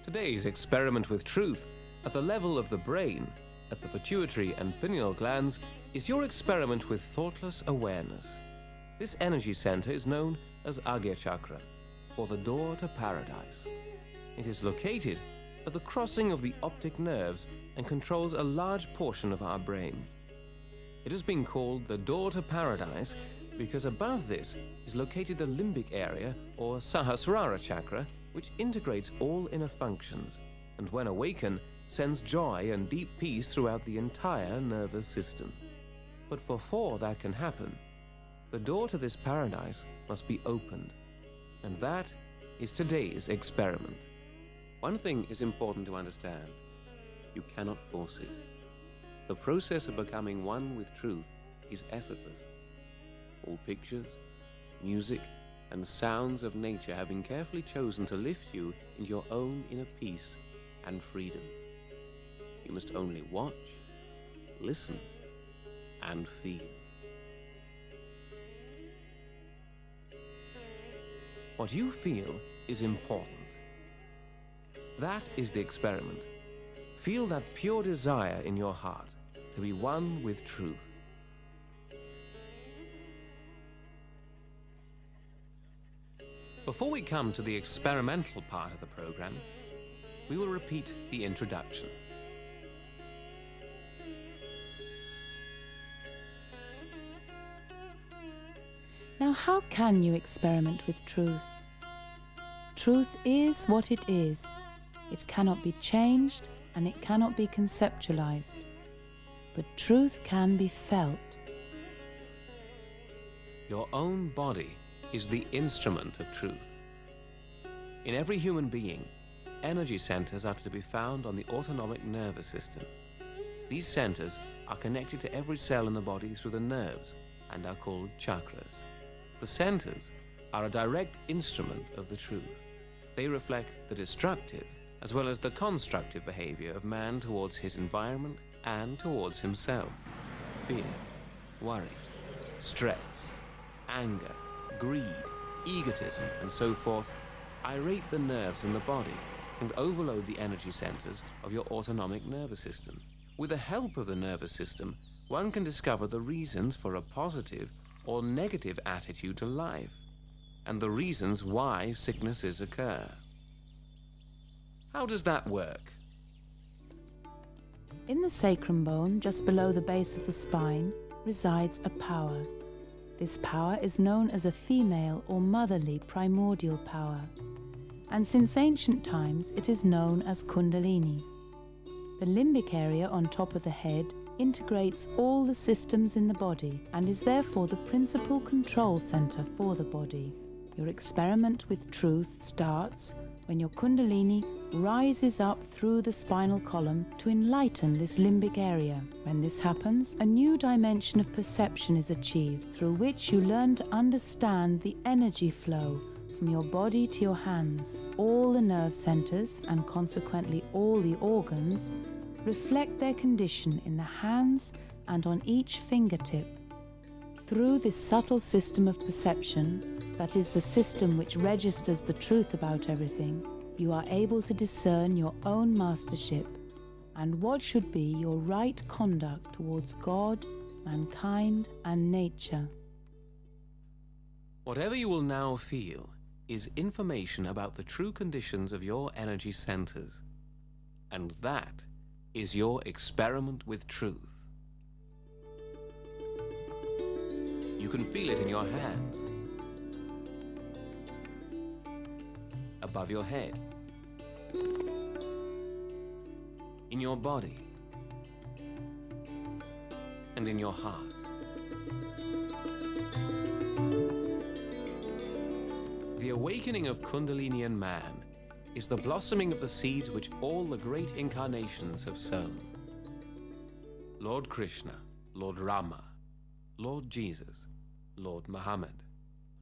Today's experiment with truth at the level of the brain, at the pituitary and pineal glands, is your experiment with thoughtless awareness. This energy center is known as Agnya chakra, or the door to paradise. It is located at the crossing of the optic nerves and controls a large portion of our brain. It has been called the door to paradise because above this is located the limbic area, or Sahasrara chakra, which integrates all inner functions, and when awakened, sends joy and deep peace throughout the entire nervous system. But before that can happen, the door to this paradise must be opened, and that is today's experiment. One thing is important to understand: you cannot force it. The process of becoming one with truth is effortless. All pictures, music, and sounds of nature have been carefully chosen to lift you into your own inner peace and freedom. You must only watch, listen, and feel. What you feel is important. That is the experiment. Feel that pure desire in your heart to be one with truth. Before we come to the experimental part of the program, we will repeat the introduction. Now, how can you experiment with truth? Truth is what it is. It cannot be changed and it cannot be conceptualized. But truth can be felt. Your own body is the instrument of truth. In every human being, energy centers are to be found on the autonomic nervous system. These centers are connected to every cell in the body through the nerves and are called chakras. The centers are a direct instrument of the truth. They reflect the destructive as well as the constructive behavior of man towards his environment and towards himself. Fear, worry, stress, anger, greed, egotism, and so forth irate the nerves in the body and overload the energy centers of your autonomic nervous system. With the help of the nervous system, one can discover the reasons for a positive or negative attitude to life, and the reasons why sicknesses occur. How does that work? In the sacrum bone, just below the base of the spine, resides a power. This power is known as a female or motherly primordial power, and since ancient times it is known as Kundalini. The limbic area on top of the head integrates all the systems in the body and is therefore the principal control center for the body. Your experiment with truth starts when your Kundalini rises up through the spinal column to enlighten this limbic area. When this happens, a new dimension of perception is achieved, through which you learn to understand the energy flow from your body to your hands. All the nerve centers, and consequently all the organs, reflect their condition in the hands and on each fingertip. Through this subtle system of perception, that is the system which registers the truth about everything, you are able to discern your own mastership and what should be your right conduct towards God, mankind, and nature. Whatever you will now feel is information about the true conditions of your energy centers, and that is your experiment with truth. You can feel it in your hands, above your head, in your body, and in your heart. The awakening of Kundalini in man is the blossoming of the seeds which all the great incarnations have sown. Lord Krishna, Lord Rama, Lord Jesus, Lord Muhammad,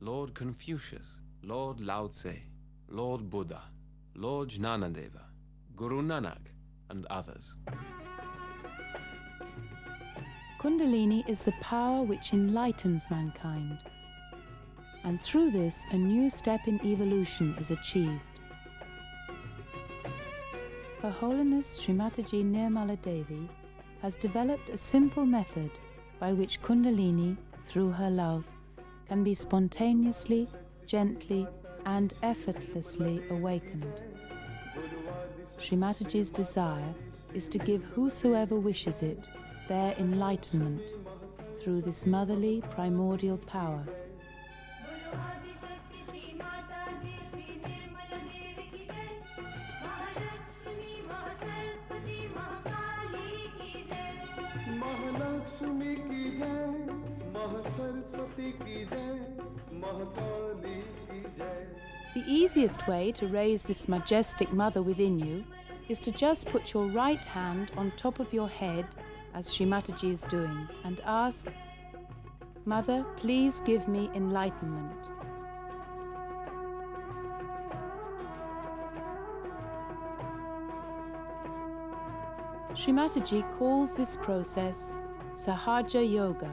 Lord Confucius, Lord Lao Tse, Lord Buddha, Lord Jnanadeva, Guru Nanak, and others. Kundalini is the power which enlightens mankind, and through this a new step in evolution is achieved. Her Holiness Srimataji Nirmala Devi has developed a simple method by which Kundalini, through her love, can be spontaneously, gently and effortlessly awakened. Srimataji's desire is to give whosoever wishes it their enlightenment through this motherly primordial power. The easiest way to raise this majestic mother within you is to just put your right hand on top of your head, as Srimataji is doing, and ask, "Mother, please give me enlightenment." Srimataji calls this process Sahaja Yoga,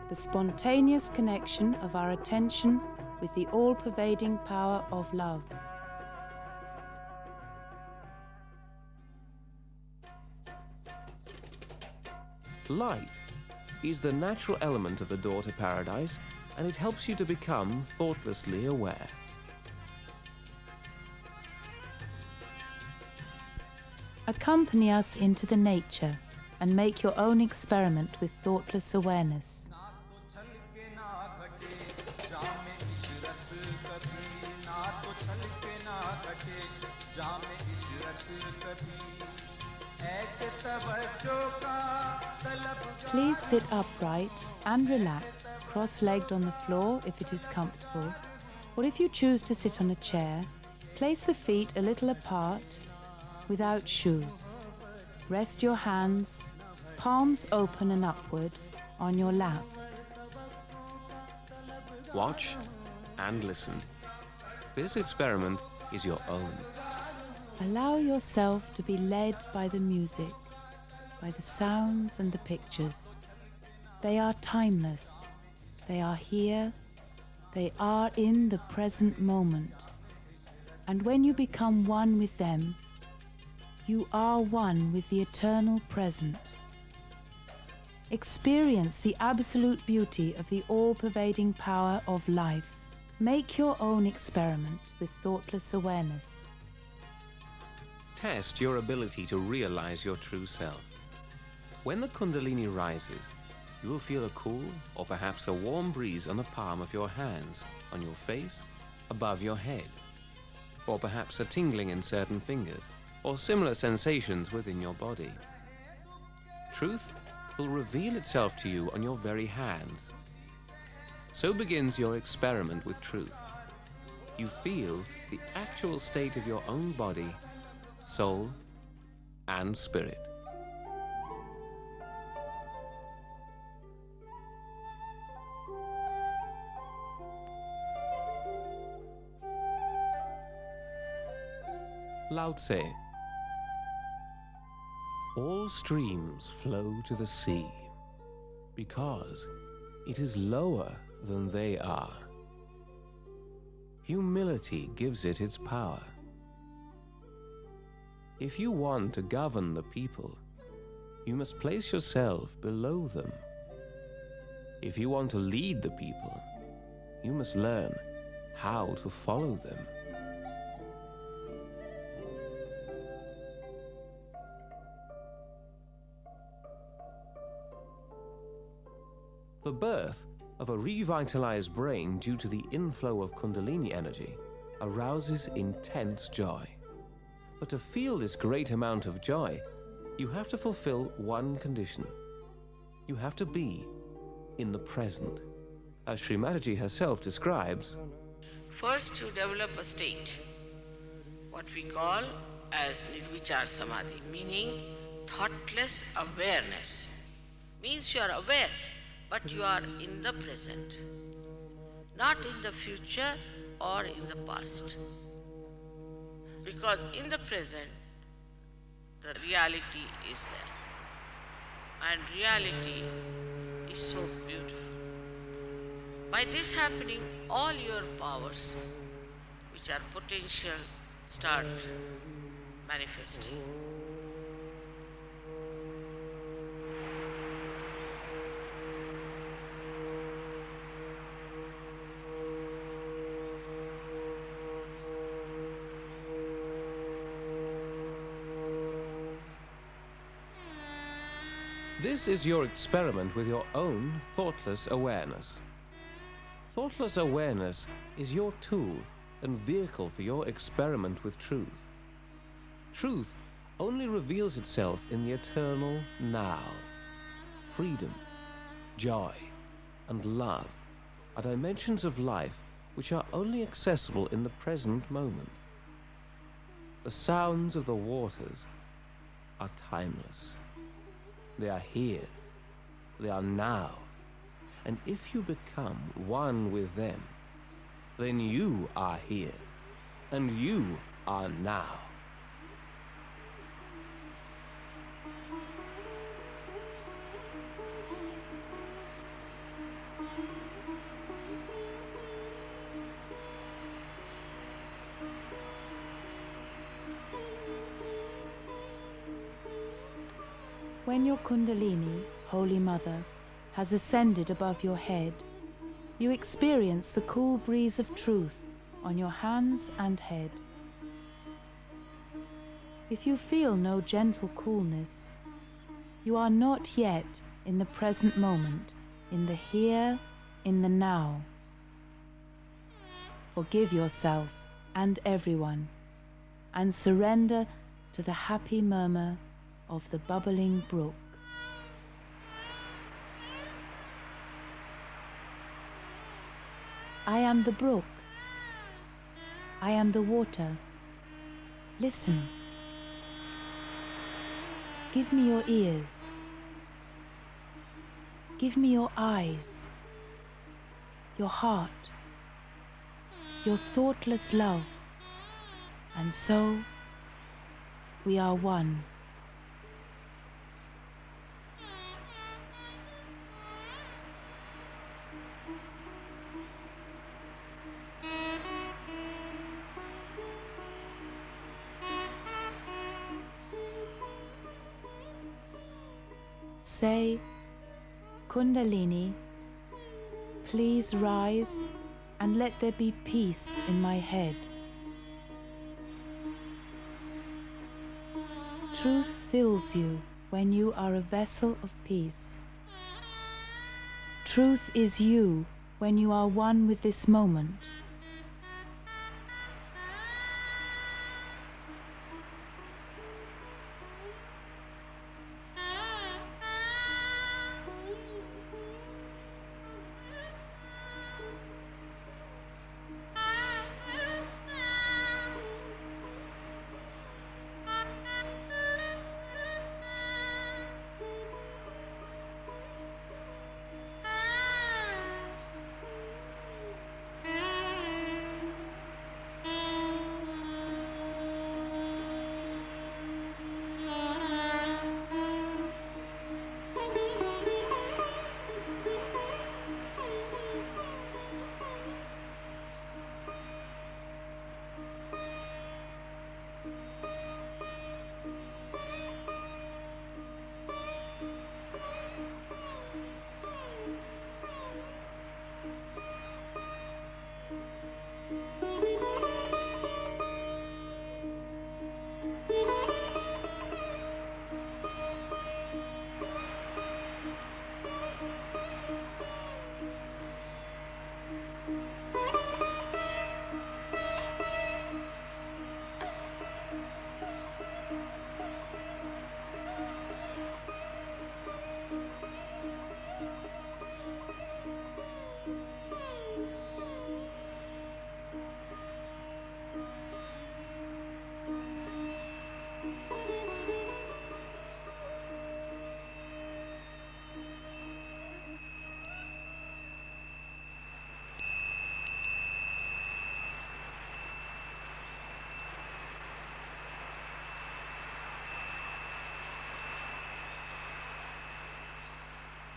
the spontaneous connection of our attention with the all-pervading power of love. Light is the natural element of the door to paradise, and it helps you to become thoughtlessly aware. Accompany us into the nature and make your own experiment with thoughtless awareness. Please sit upright and relax, cross-legged on the floor if it is comfortable, or if you choose to sit on a chair, place the feet a little apart, without shoes. Rest your hands, palms open and upward, on your lap. Watch and listen. This experiment is your own. Allow yourself to be led by the music, by the sounds and the pictures. They are timeless. They are here. They are in the present moment. And when you become one with them, you are one with the eternal present. Experience the absolute beauty of the all-pervading power of life. Make your own experiment with thoughtless awareness. Test your ability to realize your true self. When the Kundalini rises, you will feel a cool or perhaps a warm breeze on the palm of your hands, on your face, above your head, or perhaps a tingling in certain fingers, or similar sensations within your body. Truth will reveal itself to you on your very hands. So begins your experiment with truth. You feel the actual state of your own body, soul, and spirit. Lao Tse. All streams flow to the sea because it is lower than they are. Humility gives it its power. If you want to govern the people, you must place yourself below them. If you want to lead the people, you must learn how to follow them. The birth of a revitalized brain due to the inflow of Kundalini energy arouses intense joy. But to feel this great amount of joy, you have to fulfill one condition. You have to be in the present. As Srimataji herself describes, first you develop a state, what we call as Nirvichar Samadhi, meaning thoughtless awareness. Means you are aware, but you are in the present, not in the future or in the past. Because in the present, the reality is there. And reality is so beautiful. By this happening, all your powers, which are potential, start manifesting. This is your experiment with your own thoughtless awareness. Thoughtless awareness is your tool and vehicle for your experiment with truth. Truth only reveals itself in the eternal now. Freedom, joy, and love are dimensions of life which are only accessible in the present moment. The sounds of the waters are timeless. They are here. They are now. And if you become one with them, then you are here, and you are now. When your Kundalini, Holy Mother, has ascended above your head, you experience the cool breeze of truth on your hands and head. If you feel no gentle coolness, you are not yet in the present moment, in the here, in the now. Forgive yourself and everyone, and surrender to the happy murmur of the bubbling brook. I am the brook. I am the water. Listen. Give me your ears. Give me your eyes, your heart, your thoughtless love, and so we are one. Say, Kundalini, please rise and let there be peace in my head. Truth fills you when you are a vessel of peace. Truth is you when you are one with this moment.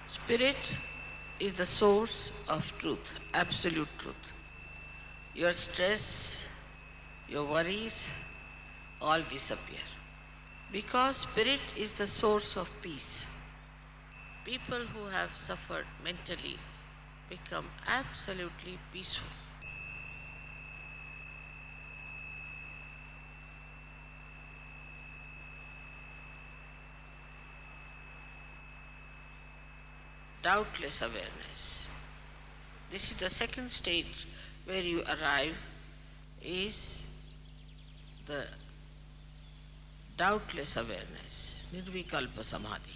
Spirit is the source of truth, absolute truth. Your stress, your worries, all disappear. Because spirit is the source of peace. People who have suffered mentally become absolutely peaceful. Doubtless awareness. This is the second stage where you arrive, is the doubtless awareness, nirvikalpa samadhi,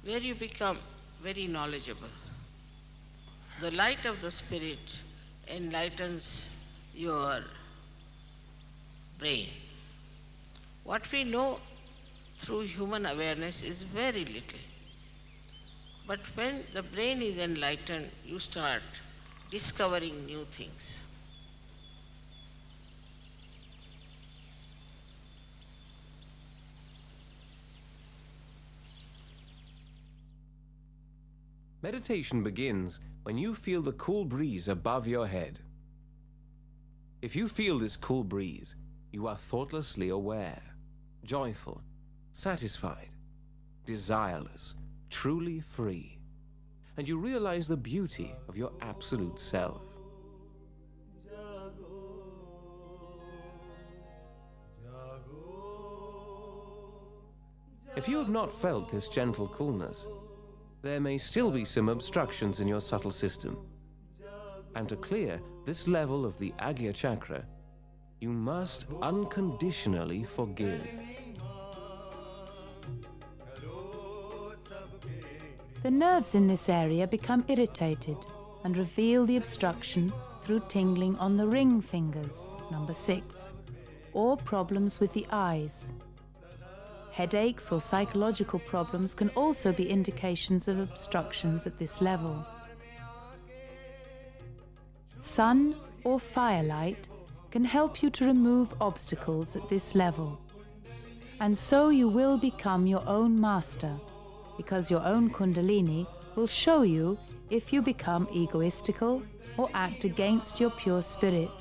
where you become very knowledgeable. The light of the spirit enlightens your brain. What we know through human awareness is very little. But when the brain is enlightened, you start discovering new things. Meditation begins when you feel the cool breeze above your head. If you feel this cool breeze, you are thoughtlessly aware, joyful, satisfied, desireless, truly free, and you realize the beauty of your absolute self. If you have not felt this gentle coolness, there may still be some obstructions in your subtle system. And to clear this level of the Agnya chakra, you must unconditionally forgive. The nerves in this area become irritated and reveal the obstruction through tingling on the ring fingers, number 6, or problems with the eyes. Headaches or psychological problems can also be indications of obstructions at this level. Sun or firelight can help you to remove obstacles at this level. And so you will become your own master, because your own Kundalini will show you if you become egoistical or act against your pure spirit.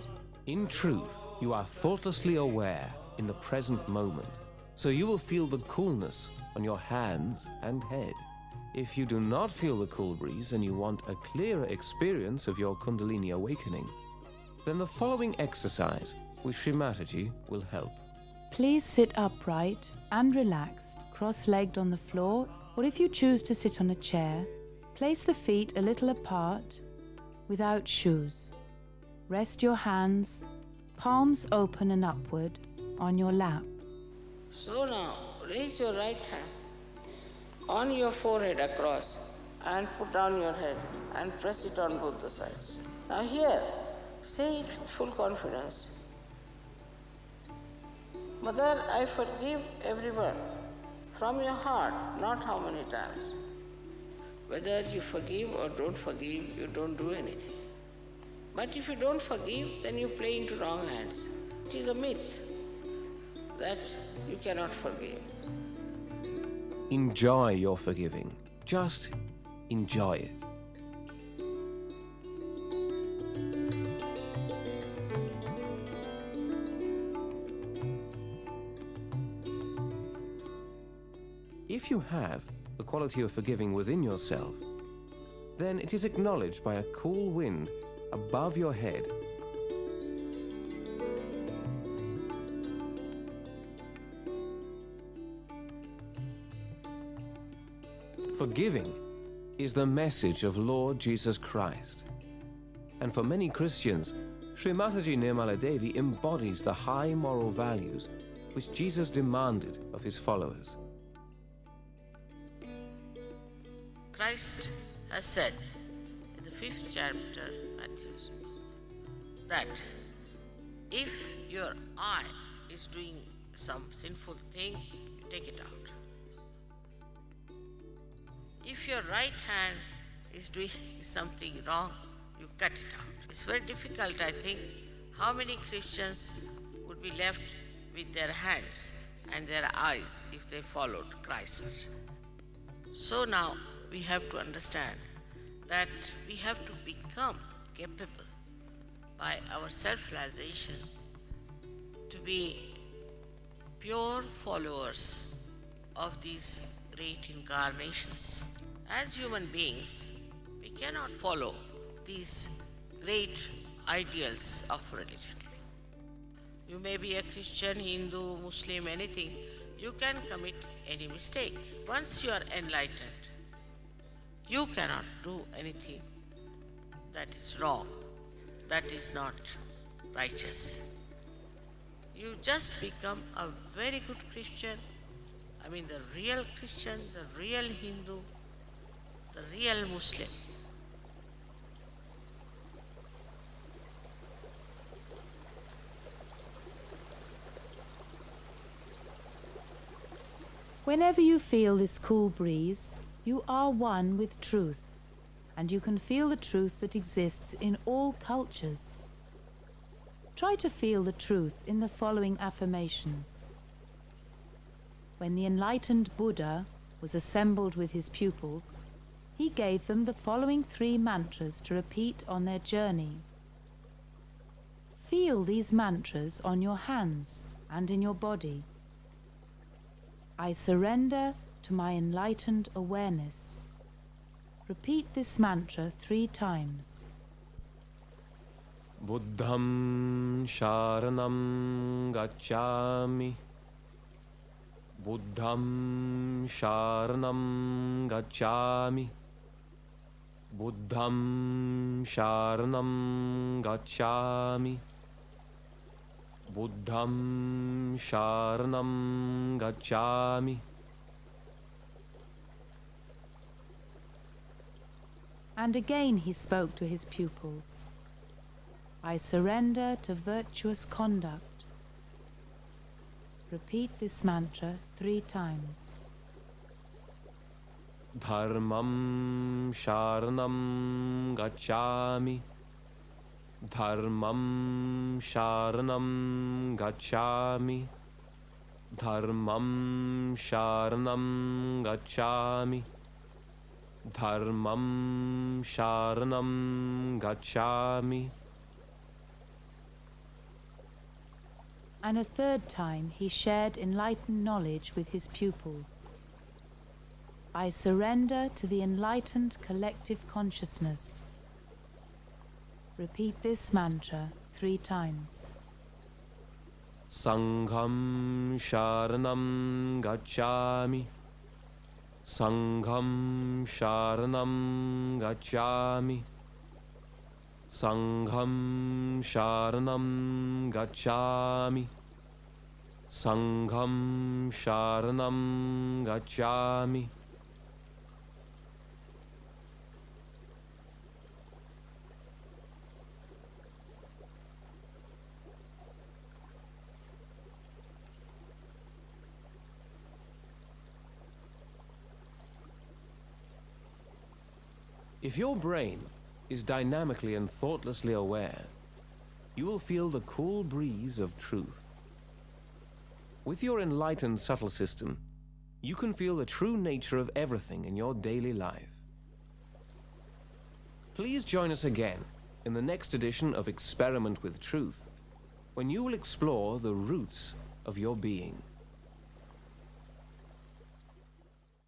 In truth, you are thoughtlessly aware in the present moment, so you will feel the coolness on your hands and head. If you do not feel the cool breeze and you want a clearer experience of your Kundalini awakening, then the following exercise with Sri Mataji will help. Please sit upright and relaxed, cross-legged on the floor, or if you choose to sit on a chair, place the feet a little apart, without shoes. Rest your hands, palms open and upward, on your lap. So now, raise your right hand on your forehead across and put down your head and press it on both the sides. Now here, say it with full confidence. Mother, I forgive everyone. From your heart, not how many times. Whether you forgive or don't forgive, you don't do anything. But if you don't forgive, then you play into wrong hands. It is a myth that you cannot forgive. Enjoy your forgiving. Just enjoy it. If you have the quality of forgiving within yourself, then it is acknowledged by a cool wind above your head. Forgiving is the message of Lord Jesus Christ. And for many Christians, Sri Mataji Nirmala Devi embodies the high moral values which Jesus demanded of his followers. Christ has said in the 5th chapter, Matthew, that if your eye is doing some sinful thing, you take it out. If your right hand is doing something wrong, you cut it out. It's very difficult, I think. How many Christians would be left with their hands and their eyes if they followed Christ? So now we have to understand that we have to become capable by our self-realization to be pure followers of these great incarnations. As human beings, we cannot follow these great ideals of religion. You may be a Christian, Hindu, Muslim, anything. You can commit any mistake. Once you are enlightened, you cannot do anything that is wrong, that is not righteous. You just become a very good Christian. I mean, the real Christian, the real Hindu, the real Muslim. Whenever you feel this cool breeze, you are one with truth, and you can feel the truth that exists in all cultures. Try to feel the truth in the following affirmations. When the enlightened Buddha was assembled with his pupils, he gave them the following 3 mantras to repeat on their journey. Feel these mantras on your hands and in your body. I surrender to my enlightened awareness. Repeat this mantra 3 times. Buddham sharanam gacchami. Buddham sharanam gacchami. Buddham sharanam gacchami. Buddham sharanam gacchami. And again he spoke to his pupils. I surrender to virtuous conduct. Repeat this mantra 3 times. Dharmam sharanam gacchami. Dharmam sharanam gacchami. Dharmam sharanam gacchami. Dharmam sharanam gacchami. And a 3rd time he shared enlightened knowledge with his pupils. I surrender to the enlightened collective consciousness. Repeat this mantra 3 times. Sangham sharanam gacchami. Sangham sharanam gacchami. Sangham sharanam gacchami. Sangham sharanam gacchami. If your brain is dynamically and thoughtlessly aware, you will feel the cool breeze of truth. With your enlightened subtle system, you can feel the true nature of everything in your daily life. Please join us again in the next edition of Experiment with Truth, when you will explore the roots of your being.